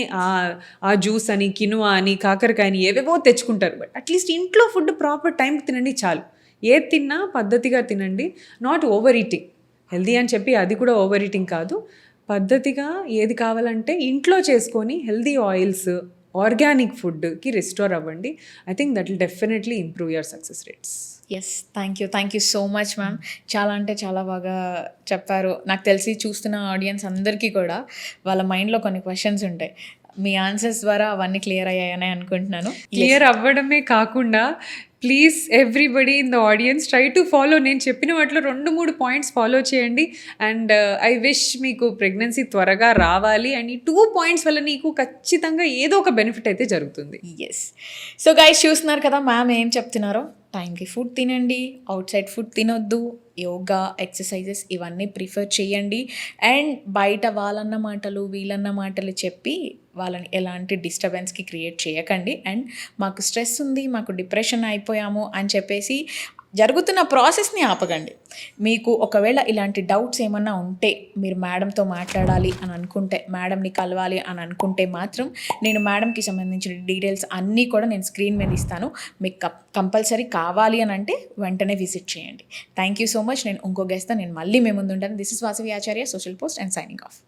B: ఆ juice అని, quinoa అని, కాకరకాయ అని ఏవేవో తెచ్చుకుంటారు. బట్ అట్లీస్ట్ ఇంట్లో ఫుడ్ ప్రాపర్ టైంకి తినండి చాలు. ఏది తిన్నా పద్ధతిగా తినండి, నాట్ ఓవర్ ఈటింగ్. హెల్దీ అని చెప్పి అది కూడా ఓవర్ ఈటింగ్ కాదు. పద్ధతిగా ఏది కావాలంటే ఇంట్లో చేసుకొని హెల్దీ ఆయిల్స్, ఆర్గానిక్ ఫుడ్కి రిస్టోర్ అవ్వండి. I think that will definitely improve your success rates.
A: Yes, thank you so much ma'am. చాలా అంటే చాలా బాగా చెప్పారు. నాకు తెలిసి చూస్తున్న ఆడియన్స్ అందరికీ కూడా వాళ్ళ మైండ్లో కొన్ని క్వశ్చన్స్ ఉంటాయి, మీ ఆన్సర్స్ ద్వారా అవన్నీ క్లియర్ అయ్యాయని అనుకుంటున్నాను.
B: క్లియర్ అవ్వడమే కాకుండా please everybody in the audience try to follow, నేను చెప్పిన వాటిలో 2-3 పాయింట్స్ ఫాలో చేయండి. అండ్ ఐ విష్ మీకు ప్రెగ్నెన్సీ త్వరగా రావాలి. అండ్ ఈ 2 పాయింట్స్ వల్ల నీకు ఖచ్చితంగా ఏదో ఒక బెనిఫిట్ అయితే జరుగుతుంది.
A: ఎస్. సో గైస్, చూస్తున్నారు కదా మ్యామ్ ఏం చెప్తున్నారో. టైంకి ఫుడ్ తినండి, అవుట్ సైడ్ ఫుడ్ తినొద్దు, యోగా, ఎక్సర్సైజెస్ ఇవన్నీ ప్రిఫర్ చేయండి. అండ్ బయట వాళ్ళన్న మాటలు వీళ్ళన్న మాటలు చెప్పి వాళ్ళని ఎలాంటి డిస్టర్బెన్స్కి క్రియేట్ చేయకండి. అండ్ మాకు స్ట్రెస్ ఉంది, మాకు డిప్రెషన్ అయిపోయాము అని చెప్పేసి జరుగుతున్న ప్రాసెస్ని ఆపకండి. మీకు ఒకవేళ ఇలాంటి డౌట్స్ ఏమన్నా ఉంటే, మీరు మేడంతో మాట్లాడాలి అని అనుకుంటే, మేడంని కలవాలి అని అనుకుంటే మాత్రం నేను మేడంకి సంబంధించిన డీటెయిల్స్ అన్నీ కూడా నేను స్క్రీన్ మీద ఇస్తాను. మీకు కంపల్సరీ కావాలి అని అంటే వెంటనే విజిట్ చేయండి. Thank you so much. నేను ఇంకో గెస్ట్తో నేను మళ్ళీ మీ ముందు ఉంటాను. This is Vasavi Acharya, social post and signing off.